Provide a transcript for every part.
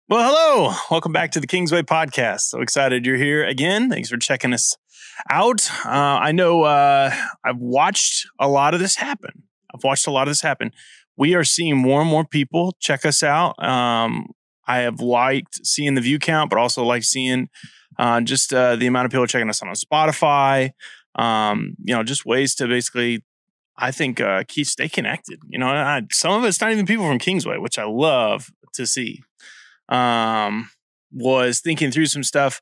Well, hello. Welcome back to the Kingsway podcast. So excited you're here again. Thanks for checking us out. I know I've watched a lot of this happen. We are seeing more and more people check us out. I have liked seeing the view count, but also like seeing just the amount of people checking us out on Spotify. Just ways to basically, I think, stay connected. Some of it's not even people from Kingsway, which I love to see. Was thinking through some stuff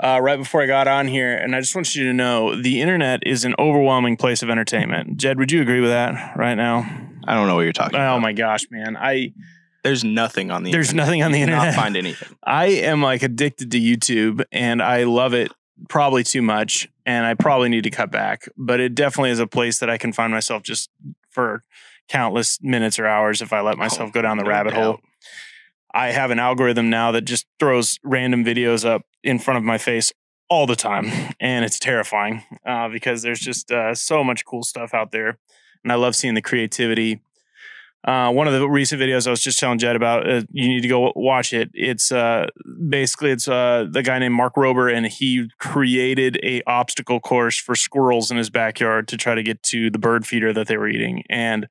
right before I got on here, and I just want you to know the internet is an overwhelming place of entertainment. Jed, would you agree with that right now? I don't know what you're talking about. Oh my gosh, man. There's nothing on the internet. There's nothing on the internet. Not find anything. I am like addicted to YouTube, and I love it probably too much, and I probably need to cut back, but it definitely is a place that I can find myself just for countless minutes or hours if I let myself go down the rabbit hole. I have an algorithm now that just throws random videos up in front of my face all the time. And it's terrifying because there's just so much cool stuff out there. And I love seeing the creativity. One of the recent videos I was just telling Jed about, you need to go watch it. It's basically the guy named Mark Rober, and he created a obstacle course for squirrels in his backyard to try to get to the bird feeder that they were eating. And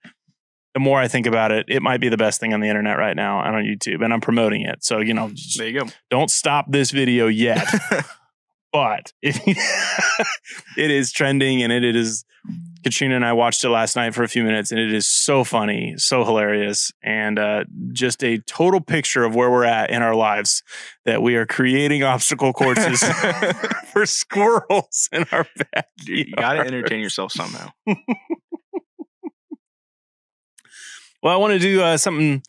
the more I think about it, it might be the best thing on the internet right now and on YouTube, and I'm promoting it. So, there you go. Don't stop this video yet. But it is trending, and it is. Katrina and I watched it last night for a few minutes, and it is so funny, so hilarious, and just a total picture of where we're at in our lives, that we are creating obstacle courses for squirrels in our backyard. You got to entertain yourself somehow. Well, I want to do something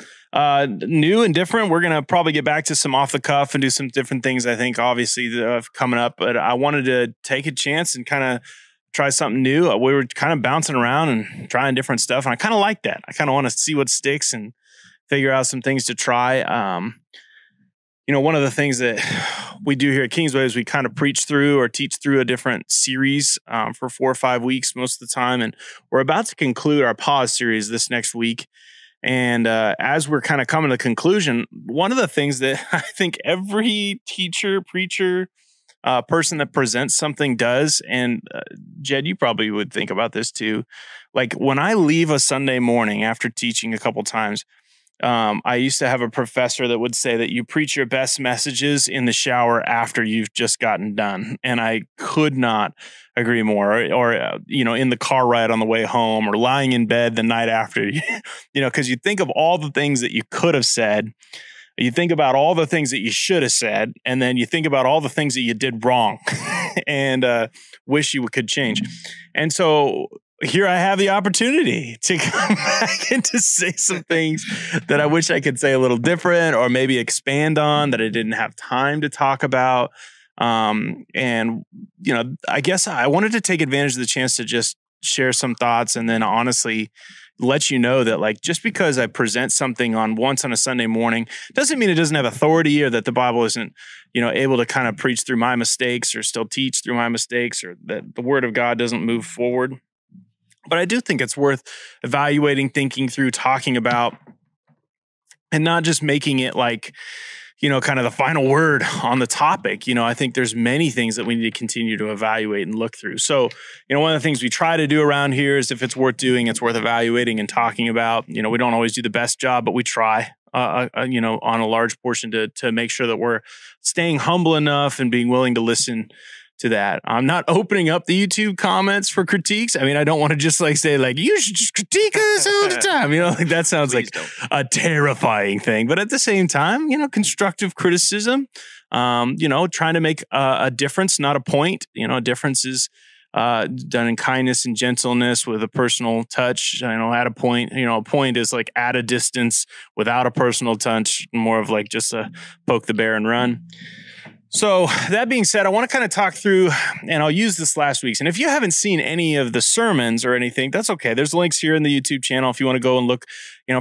new and different. We're going to probably get back to some off the cuff and do some different things, I think, obviously, coming up. But I wanted to take a chance and kind of try something new. We were kind of bouncing around and trying different stuff, and I kind of like that. I kind of want to see what sticks and figure out some things to try. One of the things that we do here at Kingsway is we kind of preach through or teach through a different series for 4 or 5 weeks most of the time. And we're about to conclude our pause series this next week. And as we're kind of coming to the conclusion, one of the things that I think every teacher, preacher, person that presents something does, and Jed, you probably would think about this too. Like when I leave a Sunday morning after teaching a couple times, I used to have a professor that would say that you preach your best messages in the shower after you've just gotten done. And I could not agree more. Or in the car ride on the way home, or lying in bed the night after, because you think of all the things that you could have said. You think about all the things that you should have said, and then you think about all the things that you did wrong and wish you could change. And so here I have the opportunity to come back and to say some things that I wish I could say a little different, or maybe expand on that I didn't have time to talk about. I guess I wanted to take advantage of the chance to just share some thoughts, and then honestly let you know that, like, just because I present something once on a Sunday morning doesn't mean it doesn't have authority, or that the Bible isn't, able to kind of preach through my mistakes or still teach through my mistakes, or that the Word of God doesn't move forward. But I do think it's worth evaluating, thinking through, talking about, and not just making it like, kind of the final word on the topic. I think there's many things that we need to continue to evaluate and look through. So, one of the things we try to do around here is, if it's worth doing, it's worth evaluating and talking about. We don't always do the best job, but we try, on a large portion to make sure that we're staying humble enough and being willing to listen to that. I'm not opening up the YouTube comments for critiques. I mean, I don't want to just say you should just critique us all the time. That sounds like a terrifying thing. But at the same time, constructive criticism, trying to make a difference, not a point. A difference is done in kindness and gentleness with a personal touch. At a point, a point is like at a distance without a personal touch, more of like just a poke the bear and run. So that being said, I want to kind of talk through, and I'll use this last week's. And if you haven't seen any of the sermons or anything, that's okay. There's links here in the YouTube channel. If you want to go and look,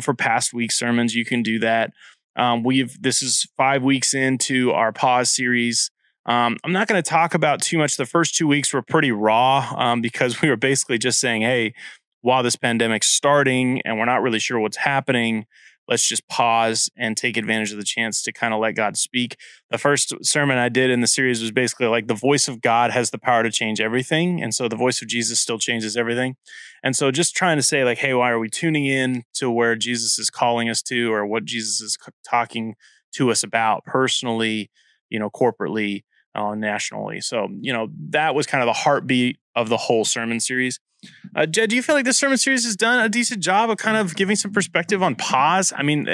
for past week's sermons, you can do that. This is 5 weeks into our pause series. I'm not going to talk about too much. The first 2 weeks were pretty raw because we were basically just saying, hey, while this pandemic's starting and we're not really sure what's happening, let's just pause and take advantage of the chance to kind of let God speak. The first sermon I did in the series was basically like the voice of God has the power to change everything. And so the voice of Jesus still changes everything. And so just trying to say like, hey, why are we tuning in to where Jesus is calling us to, or what Jesus is talking to us about personally, corporately, nationally. So, that was kind of the heartbeat of the whole sermon series. Jed, do you feel like this sermon series has done a decent job of kind of giving some perspective on pause? I mean,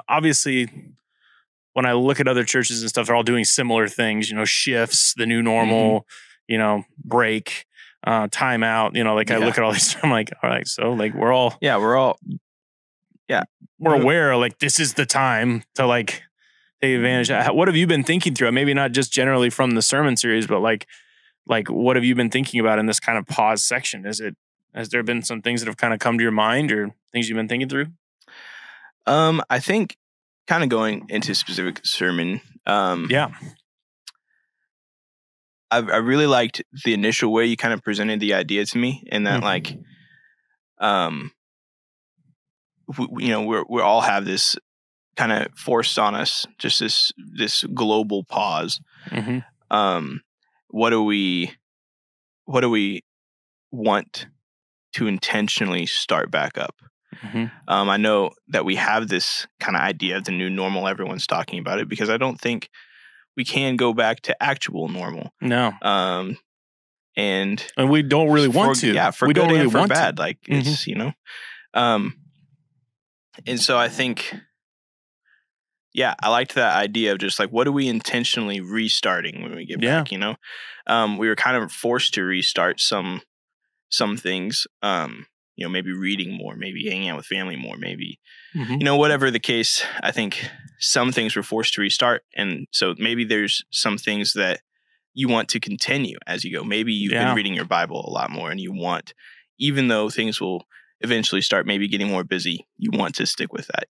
obviously, when I look at other churches and stuff, they're all doing similar things, shifts, the new normal, break, timeout, I look at all these, I'm like, all right, so like we're aware, like this is the time to like take advantage. What have you been thinking through? Maybe not just generally from the sermon series, but like what have you been thinking about in this kind of pause section? Has there been some things that have kind of come to your mind or things you've been thinking through? I think kind of going into specific sermon. I really liked the initial way you kind of presented the idea to me, and that we all have this kind of forced on us, just this global pause. What do we want to intentionally start back up? I know that we have this kind of idea of the new normal. Everyone's talking about it, because I don't think we can go back to actual normal. No. And we don't really want to. Yeah, for we good don't really and for want bad. To. Like it's, and so I think, I liked that idea of just like, what are we intentionally restarting when we get back? We were kind of forced to restart some things. Maybe reading more, maybe hanging out with family more, maybe whatever the case. I think some things were forced to restart, and so maybe there's some things that you want to continue as you go. Maybe you've been reading your Bible a lot more, and you want, even though things will eventually start maybe getting more busy, you want to stick with that.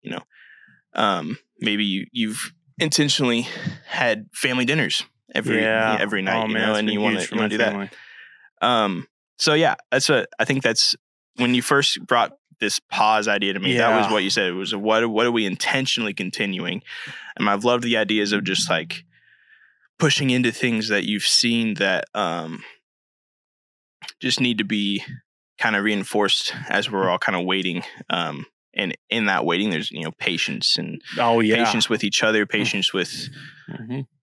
Maybe you've intentionally had family dinners every night, and you want to do that. So I think that's when you first brought this pause idea to me. That was what you said. It was what are we intentionally continuing? And I've loved the ideas of just like pushing into things that you've seen that just need to be kind of reinforced as we're all kind of waiting. And in that waiting, there's, patience and patience with each other, patience with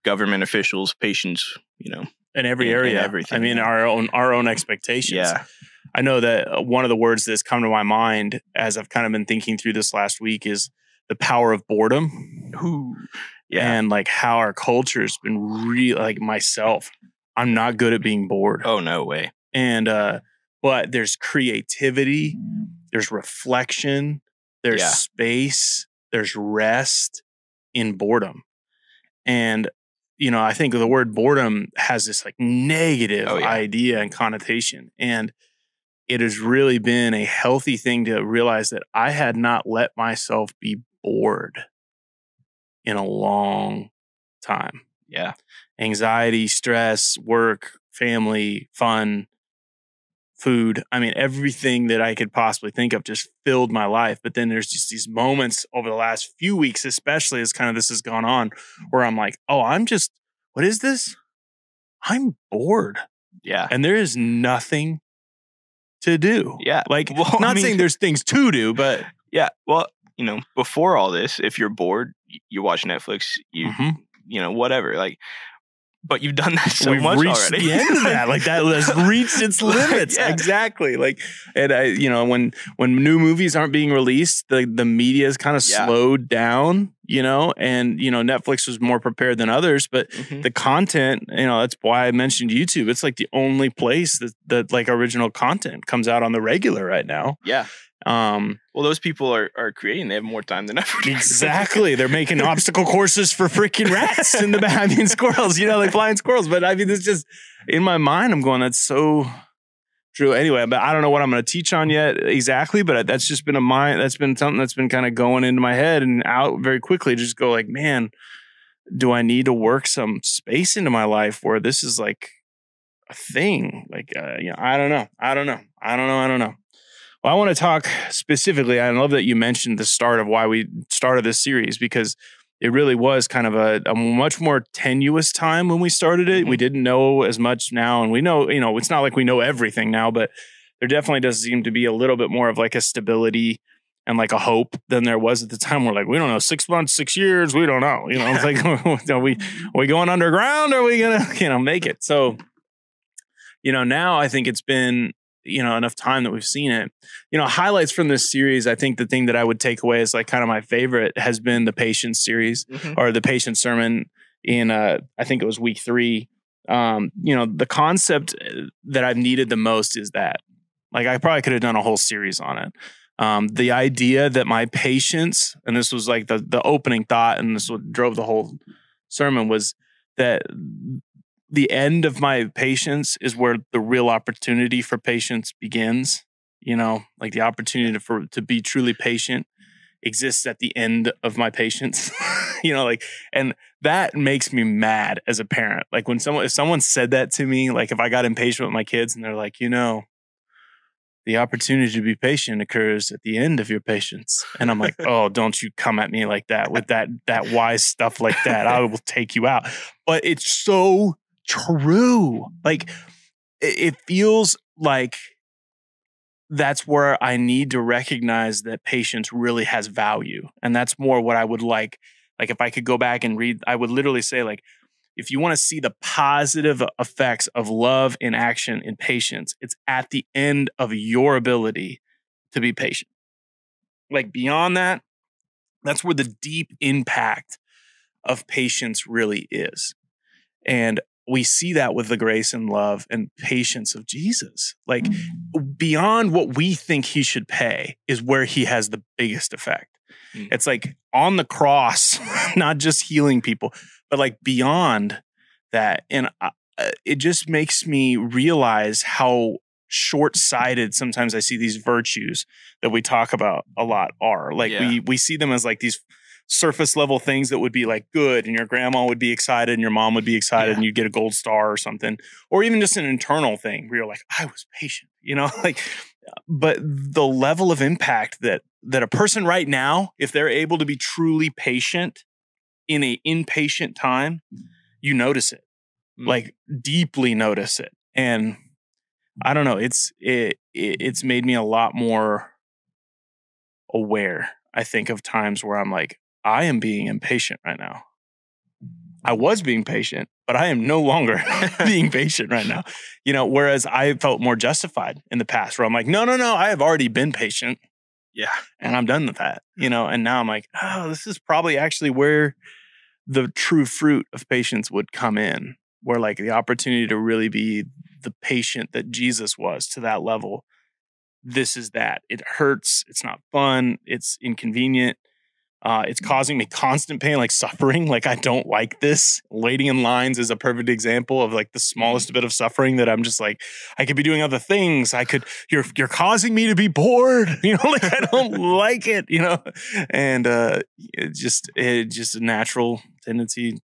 government officials, patience, in every area, in everything. I mean, our own expectations. Yeah. I know that one of the words that's come to my mind as I've kind of been thinking through this last week is the power of boredom. Ooh. Yeah. And like how our culture has been really, like myself, I'm not good at being bored. Oh, no way. And, but there's creativity, there's reflection, there's space, there's rest in boredom. And, I think the word boredom has this like negative idea and connotation. And it has really been a healthy thing to realize that I had not let myself be bored in a long time. Yeah. Anxiety, stress, work, family, fun, food. I mean, everything that I could possibly think of just filled my life. But then there's just these moments over the last few weeks, especially as kind of this has gone on, where I'm like, oh, what is this? I'm bored. Yeah. And there is nothing to do. Yeah. Like, saying there's things to do, but. Yeah. Well, before all this, if you're bored, you watch Netflix, whatever. Like, but you've done that so much reached already. The end of that, like that has reached its limits. Yeah. Exactly. Like, and when new movies aren't being released, the media is kind of slowed down. And Netflix was more prepared than others, but the content, that's why I mentioned YouTube. It's like the only place that like original content comes out on the regular right now. Yeah. Well, those people are creating. They have more time than ever. Exactly. They're making obstacle courses for freaking rats in the back. I mean, squirrels, like flying squirrels. But I mean, it's just in my mind, I'm going, that's so true. Anyway, but I don't know what I'm going to teach on yet exactly, but that's just been that's been something that's been kind of going into my head and out very quickly. Just go like, man, do I need to work some space into my life where this is like a thing? Like, I don't know. Well, I want to talk specifically. I love that you mentioned the start of why we started this series, because it really was kind of a much more tenuous time when we started it. Mm-hmm. We didn't know as much now, and we know, it's not like we know everything now, but there definitely does seem to be a little bit more of like a stability and like a hope than there was at the time. We're like, we don't know, 6 months, 6 years, we don't know. It's like, are we going underground? Or are we gonna, make it? So, now I think it's been, enough time that we've seen it. Highlights from this series, I think the thing that I would take away is like kind of my favorite has been the patience series, or the patience sermon in, I think it was week 3. The concept that I've needed the most is that, like, I probably could have done a whole series on it. The idea that my patience, and this was like the opening thought, and this what drove the whole sermon, was that the end of my patience is where the real opportunity for patience begins. Like the opportunity to be truly patient exists at the end of my patience. And that makes me mad as a parent. Like if someone said that to me, like if I got impatient with my kids and they're like, the opportunity to be patient occurs at the end of your patience. And I'm like, oh, don't you come at me like that with that wise stuff like that. I will take you out. But it's so true. Like it feels like that's where I need to recognize that patience really has value. And that's more what I would like if I could go back and read, I would literally say, like, if you want to see the positive effects of love in action in patience, it's at the end of your ability to be patient. Like beyond that, that's where the deep impact of patience really is. And we see that with the grace and love and patience of Jesus. Like beyond what we think he should pay is where he has the biggest effect. It's like on the cross, not just healing people, but like beyond that. And it just makes me realize how short-sighted sometimes I see these virtues that we talk about a lot are. Like we see them as like these surface level things that would be like good, and your grandma would be excited and your mom would be excited and you'd get a gold star or something, or even just an internal thing where you're like, I was patient, but the level of impact that a person right now, if they're able to be truly patient in a impatient time, you notice it, like deeply notice it. And I don't know, it's made me a lot more aware, I think, of times where I'm like, I am being impatient right now. I was being patient, but I am no longer being patient right now. Whereas I felt more justified in the past where I'm like, no, I have already been patient. Yeah. And I'm done with that, and now I'm like, oh, this is probably actually where the true fruit of patience would come in, where like the opportunity to really be the patient that Jesus was to that level. This is that. It hurts. It's not fun. It's inconvenient. It's causing me constant pain, like suffering. Like I don't like this. Waiting in lines is a perfect example of like the smallest bit of suffering that I'm just like, I could be doing other things. You're causing me to be bored. Like I don't like it. And it's just a natural tendency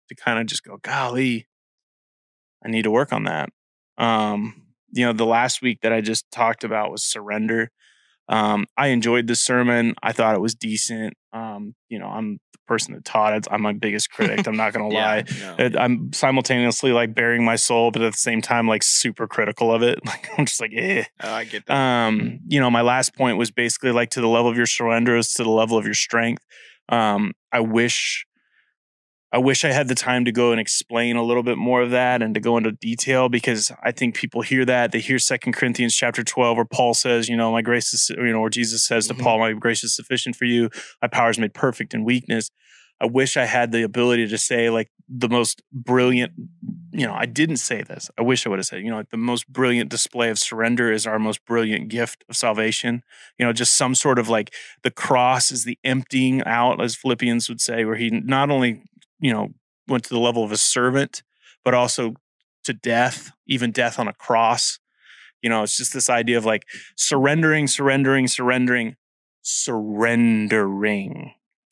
to kind of just go, golly, I need to work on that. The last week that I just talked about was surrender. I enjoyed the sermon. I thought it was decent. I'm the person that taught it. I'm my biggest critic. I'm not going to lie. No. I'm simultaneously like bearing my soul, but at the same time, like super critical of it. Like I'm just like, eh. Oh, I get that. My last point was basically like to the level of your surrender is to the level of your strength. I wish I had the time to go and explain a little bit more of that and to go into detail, because I think people hear that. They hear 2 Corinthians chapter 12, where Paul says, my grace is, or Jesus says to Paul, my grace is sufficient for you. My power is made perfect in weakness. I wish I had the ability to say like the most brilliant, I didn't say this. I wish I would have said, like the most brilliant display of surrender is our most brilliant gift of salvation. Just some sort of like the cross is the emptying out, as Philippians would say, where he not only went to the level of a servant, but also to death, even death on a cross. It's just this idea of like surrendering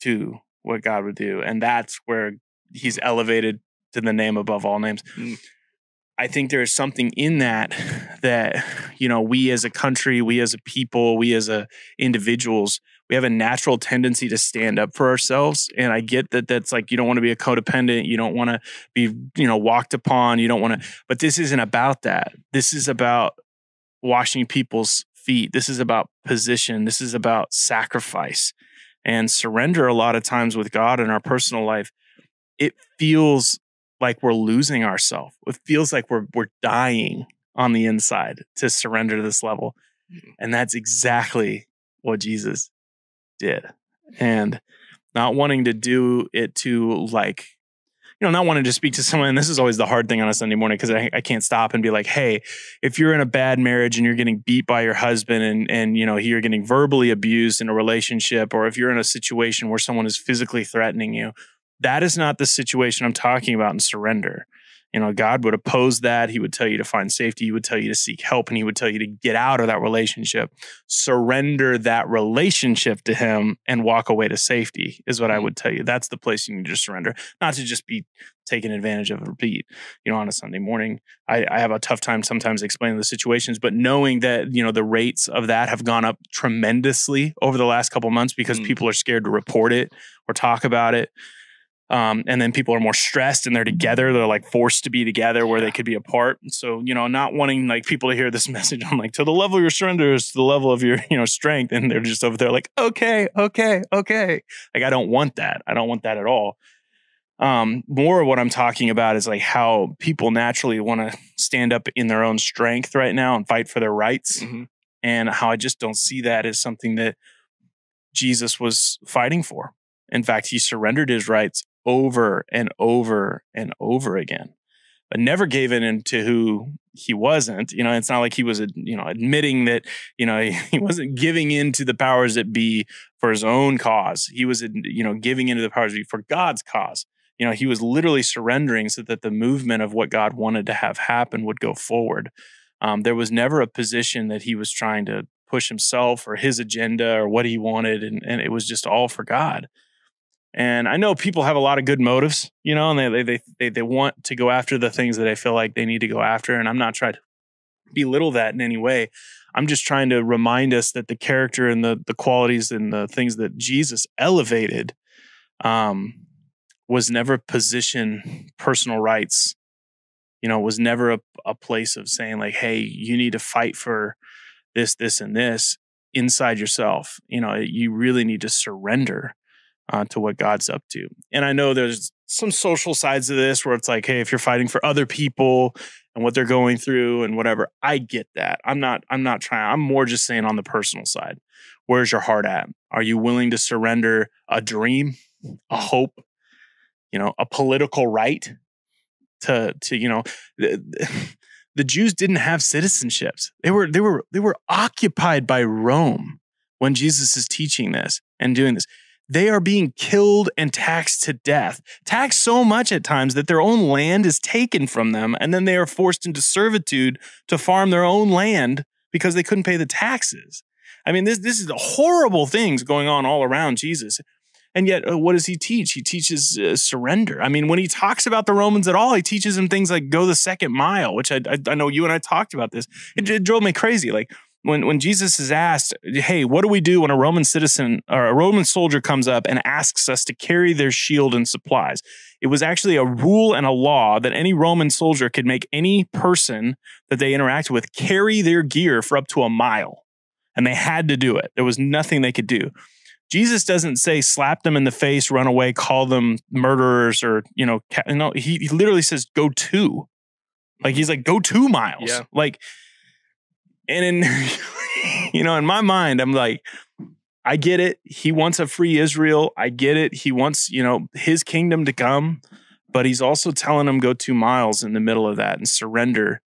to what God would do. And that's where he's elevated to the name above all names. I think there is something in that, we as a country, we as a people, we as individuals, we have a natural tendency to stand up for ourselves. And I get that that's like, you don't want to be a codependent. You don't want to be, walked upon. You don't want to, but this isn't about that. This is about washing people's feet. This is about position. This is about sacrifice and surrender. A lot of times with God in our personal life, it feels like we're losing ourselves. It feels like we're dying on the inside to surrender to this level. And that's exactly what Jesus did. And not wanting to do it to not wanting to speak to someone. And this is always the hard thing on a Sunday morning, because I can't stop and be like, hey, if you're in a bad marriage and you're getting beat by your husband and you're getting verbally abused in a relationship, or if you're in a situation where someone is physically threatening you, that is not the situation I'm talking about in surrender. God would oppose that. He would tell you to find safety. He would tell you to seek help, and he would tell you to get out of that relationship. Surrender that relationship to him and walk away to safety is what I would tell you. That's the place you need to surrender, not to just be taken advantage of or beat. On a Sunday morning, I have a tough time sometimes explaining the situations, but knowing that, the rates of that have gone up tremendously over the last couple of months because people are scared to report it or talk about it. And then people are more stressed and they're together. They're like forced to be together where they could be apart. So, not wanting like people to hear this message, I'm like, to the level of your surrender is to the level of your, strength. And they're just over there like, okay. Like, I don't want that. I don't want that at all. More of what I'm talking about is like how people naturally want to stand up in their own strength right now and fight for their rights. And how I just don't see that as something that Jesus was fighting for. In fact, he surrendered his rights over and over and over again, but never gave in to who he wasn't. It's not like he was, admitting that, he wasn't giving in to the powers that be for his own cause. He was, giving into the powers that be for God's cause. He was literally surrendering so that the movement of what God wanted to have happen would go forward. There was never a position that he was trying to push himself or his agenda or what he wanted. And it was just all for God. And I know people have a lot of good motives, and they want to go after the things that they feel like they need to go after. And I'm not trying to belittle that in any way. I'm just trying to remind us that the character and the qualities and the things that Jesus elevated was never position, personal rights, was never a place of saying like, hey, you need to fight for this, this, and this inside yourself. You really need to surrender to what God's up to. And I know there's some social sides of this where it's like, hey, if you're fighting for other people and what they're going through and whatever, I get that. I'm not trying. I'm more just saying on the personal side, where's your heart at? Are you willing to surrender a dream, a hope, a political right to the Jews didn't have citizenships. They were occupied by Rome when Jesus is teaching this and doing this. They are being killed and taxed to death, taxed so much at times that their own land is taken from them. And then they are forced into servitude to farm their own land because they couldn't pay the taxes. I mean, this is horrible things going on all around Jesus. And yet, what does he teach? He teaches surrender. I mean, when he talks about the Romans at all, he teaches them things like go the second mile, which I know you and I talked about this. It drove me crazy. Like, When Jesus is asked, hey, what do we do when a Roman citizen or a Roman soldier comes up and asks us to carry their shield and supplies? It was actually a rule and a law that any Roman soldier could make any person that they interacted with carry their gear for up to a mile. And they had to do it. There was nothing they could do. Jesus doesn't say slap them in the face, run away, call them murderers, or, he literally says go 2. Like, he's like, go 2 miles. Yeah. Like, and in, in my mind, I'm like, I get it. He wants a free Israel. I get it. He wants, his kingdom to come, but he's also telling them go 2 miles in the middle of that and surrender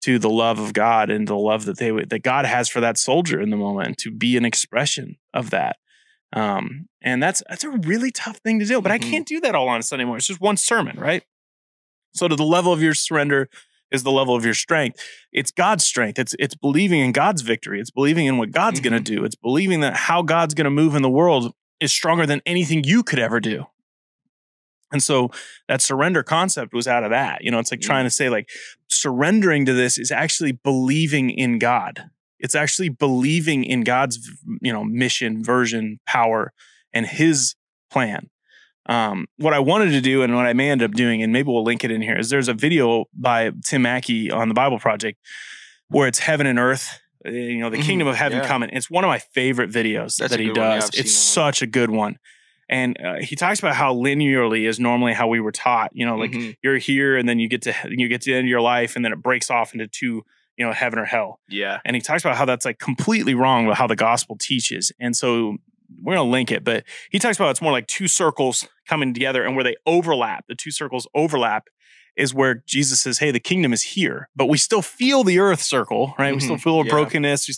to the love of God and the love that God has for that soldier in the moment, to be an expression of that. And that's a really tough thing to do, but I can't do that all on a Sunday morning. It's just one sermon, right? So to the level of your surrender is the level of your strength. It's God's strength. It's believing in God's victory. It's believing in what God's going to do. It's believing that how God's going to move in the world is stronger than anything you could ever do. And so that surrender concept was out of that. It's like trying to say like surrendering to this is actually believing in God. It's actually believing in God's, mission, version, power, and his plan. What I wanted to do and what I may end up doing, and maybe we'll link it in here, is there's a video by Tim Mackey on the Bible Project where it's heaven and earth, the kingdom of heaven coming. It's one of my favorite videos that he does. It's such a good one. And he talks about how linearly is normally how we were taught. You're here, and then you get to the end of your life, and then it breaks off into two, heaven or hell. Yeah. And he talks about how that's like completely wrong with how the gospel teaches. And so we're going to link it, but he talks about it's more like two circles coming together, and where they overlap, the two circles overlap is where Jesus says, hey, the kingdom is here, but we still feel the earth circle, right? We still feel a brokenness.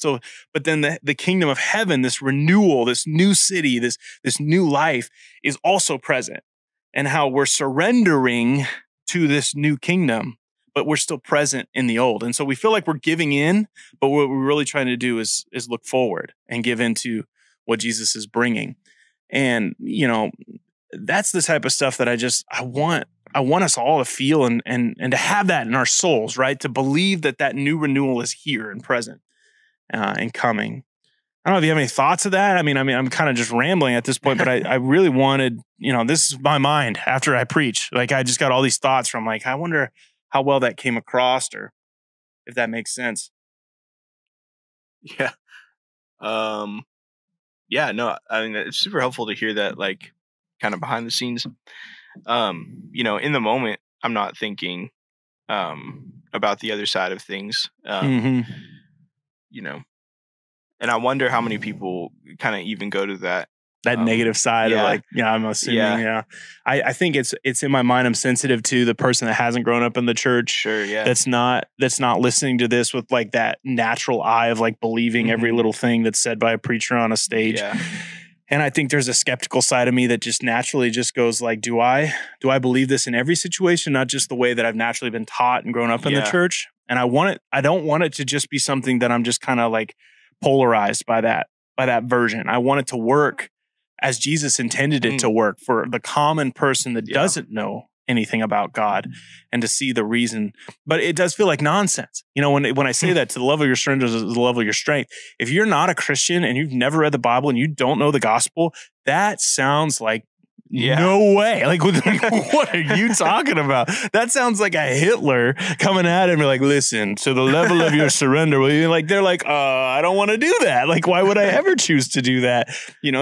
But then the kingdom of heaven, this renewal, this new city, this new life is also present, and how we're surrendering to this new kingdom, but we're still present in the old. And so we feel like we're giving in, but what we're really trying to do is look forward and give into what Jesus is bringing. And, that's the type of stuff that I want us all to feel and to have that in our souls, right? To believe that new renewal is here and present and coming. I don't know if you have any thoughts of that. I mean, I'm kind of just rambling at this point, but I really wanted, this is my mind after I preach. Like, I just got all these thoughts from like, I wonder how well that came across, or if that makes sense. Yeah. Yeah, no, I mean, it's super helpful to hear that, like, kind of behind the scenes. In the moment, I'm not thinking about the other side of things. And I wonder how many people kind of even go to that negative side of like, I'm assuming, I think it's in my mind. I'm sensitive to the person that hasn't grown up in the church. Sure, yeah. That's not listening to this with like that natural eye of like believing every little thing that's said by a preacher on a stage. Yeah. And I think there's a skeptical side of me that just naturally just goes like, do I believe this in every situation, not just the way that I've naturally been taught and grown up in the church? And I don't want it to just be something that I'm just kind of like polarized by that version. I want it to work as Jesus intended it to work for the common person that doesn't know anything about God, and to see the reason. But it does feel like nonsense. When I say that, to the level of your surrender is the level of your strength. If you're not a Christian and you've never read the Bible and you don't know the gospel, that sounds like no way. Like, what are you talking about? That sounds like a Hitler coming at him and like, listen, to the level of your surrender. They're like, I don't want to do that. Like, why would I ever choose to do that?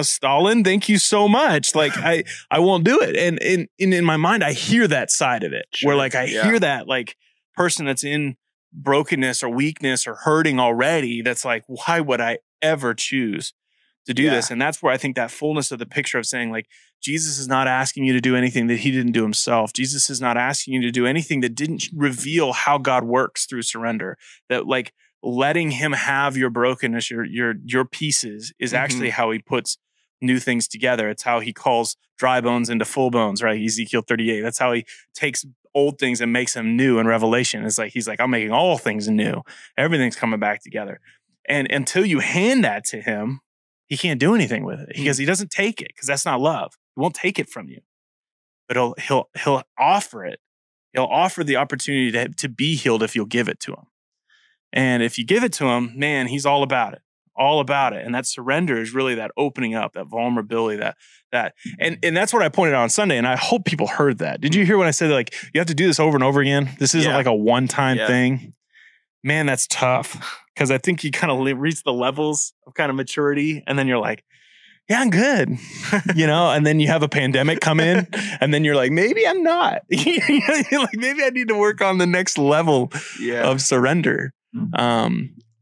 Stalin, thank you so much. Like, I won't do it. And in my mind, I hear that side of it, where like, I hear that like person that's in brokenness or weakness or hurting already. That's like, why would I ever choose to do this? And that's where I think that fullness of the picture of saying like, Jesus is not asking you to do anything that he didn't do himself. Jesus is not asking you to do anything that didn't reveal how God works through surrender. That like letting him have your brokenness, your pieces is actually how he puts new things together. It's how he calls dry bones into full bones, right? Ezekiel 38. That's how he takes old things and makes them new in Revelation. It's like, he's like, I'm making all things new. Everything's coming back together. And until you hand that to him, he can't do anything with it, because he doesn't take it, because that's not love. He won't take it from you, but he'll offer it. He'll offer the opportunity to be healed if you'll give it to him. And if you give it to him, man, he's all about it. And that surrender is really that opening up, that vulnerability, and that's what I pointed out on Sunday. And I hope people heard that. Did you hear when I said like, you have to do this over and over again? This isn't like a one-time thing. Man, that's tough, because I think you kind of reach the levels of kind of maturity, and then you're like, yeah, I'm good, and then you have a pandemic come in, and then you're like, maybe I'm not. You're like, maybe I need to work on the next level of surrender.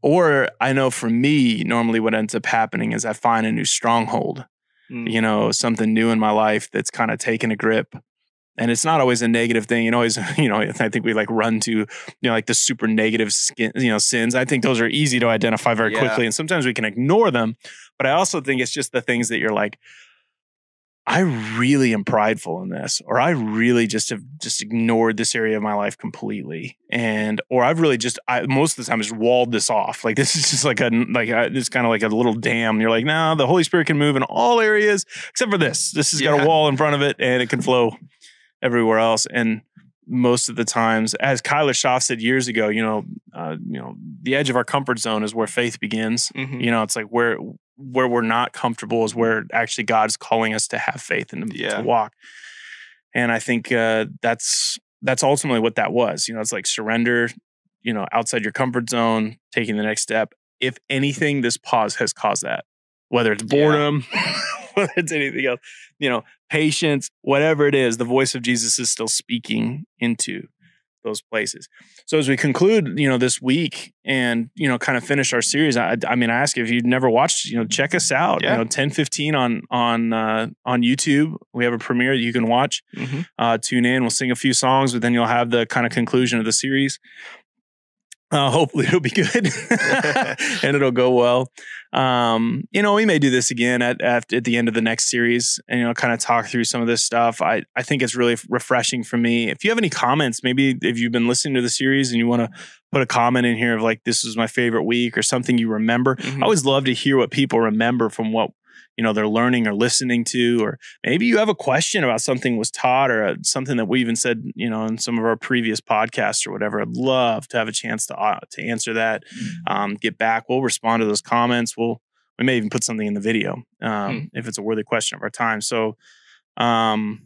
Or I know for me, normally what ends up happening is I find a new stronghold, something new in my life that's kind of taken a grip. And it's not always a negative thing. I think we like run to, like the super negative sins. I think those are easy to identify very quickly. And sometimes we can ignore them. But I also think it's just the things that you're like, I really am prideful in this, or I really have ignored this area of my life completely. Or I've really most of the time just walled this off. Like, this is just it's kind of like a little dam. You're like, no, the Holy Spirit can move in all areas except for this. This has got a wall in front of it and it can flow everywhere else. And most of the times, as Kyler Schaff said years ago, the edge of our comfort zone is where faith begins. It's like where we're not comfortable is where actually God's calling us to have faith and to walk. And I think that's ultimately what that was. It's like surrender, outside your comfort zone, taking the next step. If anything, this pause has caused that, whether it's boredom, whether it's anything else, patience, whatever it is, the voice of Jesus is still speaking into those places. So as we conclude, this week and, kind of finish our series, I ask you, if you've never watched, check us out, 10:15 on YouTube. We have a premiere that you can watch, tune in, we'll sing a few songs, but then you'll have the kind of conclusion of the series. Hopefully it'll be good and it'll go well. We may do this again at the end of the next series and, kind of talk through some of this stuff. I think it's really refreshing for me. If you have any comments, maybe if you've been listening to the series and you want to put a comment in here of like, this is my favorite week or something you remember. I always love to hear what people remember from what, they're learning or listening to, or maybe you have a question about something was taught or something that we even said, in some of our previous podcasts or whatever. I'd love to have a chance to answer that, get back. We'll respond to those comments. We may even put something in the video if it's a worthy question of our time. So, again,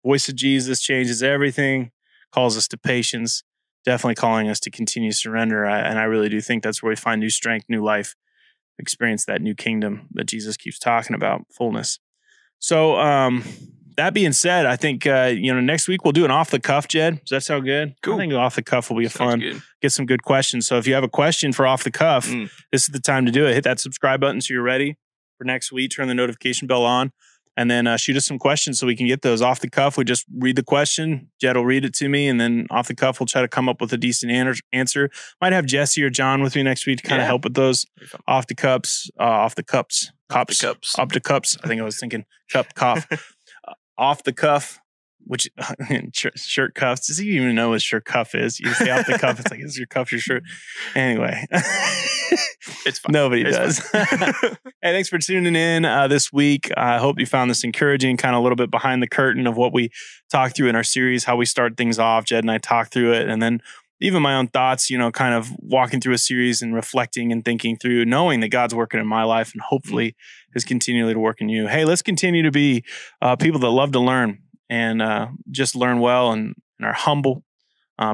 voice of Jesus changes everything, calls us to patience, definitely calling us to continue surrender. And I really do think that's where we find new strength, new life, experience that new kingdom that Jesus keeps talking about, fullness. So that being said, I think, next week we'll do an off the cuff, Jed. Does that sound good? Cool. I think off the cuff will be get some good questions. So if you have a question for off the cuff, this is the time to do it. Hit that subscribe button so you're ready for next week. Turn the notification bell on and then shoot us some questions so we can get those off the cuff. We just read the question. Jed will read it to me, and then off the cuff, we'll try to come up with a decent answer. Might have Jesse or John with me next week to kind of help with those off the cups. I think I was thinking cough. Off the cuff, which shirt cuffs. Does he even know what shirt cuff is? You say off the cuff, it's like, is your cuff your shirt? Anyway, it's fine. Nobody does. Hey, thanks for tuning in this week. I hope you found this encouraging, kind of a little bit behind the curtain of what we talked through in our series, how we start things off. Jed and I talked through it, and then even my own thoughts, kind of walking through a series and reflecting and thinking through, knowing that God's working in my life and hopefully is continually to work in you. Hey, let's continue to be people that love to learn and just learn well and are humble,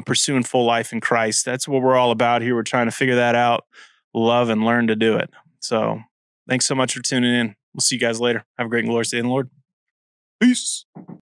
pursuing full life in Christ. That's what we're all about here. We're trying to figure that out, love and learn to do it. So thanks so much for tuning in. We'll see you guys later. Have a great and glorious day in the Lord. Peace.